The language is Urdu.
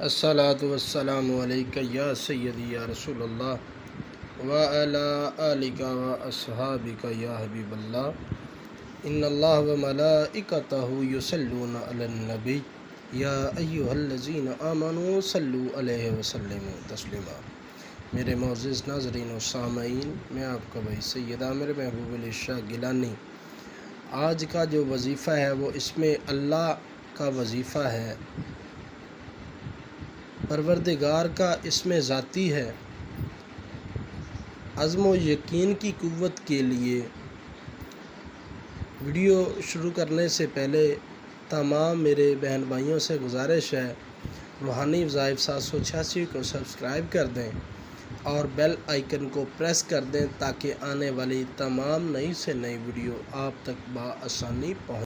الصلاۃ والسلام علیکہ یا سیدی یا رسول اللہ وعلی آلک و اصحابک یا حبیب اللہ ان اللہ و ملائکتہ یصلون علی النبی یا ایہا الذین آمنوا صلوا علیہ وسلم تسلیما۔ میرے معزز ناظرین و سامعین، میں آپ کا بھائی سید عامر محبوب علی شاہ گیلانی۔ آج کا جو وظیفہ ہے وہ اس میں اللہ کا وظیفہ ہے، پروردگار کا اسم ذاتی ہے۔ عزم و یقین کی قوت کے لیے ویڈیو شروع کرنے سے پہلے تمام میرے بہن بھائیوں سے گزارش ہے، روحانی وظائف 786 کو سبسکرائب کر دیں اور بیل آئیکن کو پریس کر دیں تاکہ آنے والی تمام نئی سے نئی ویڈیو آپ تک بآسانی پہنچ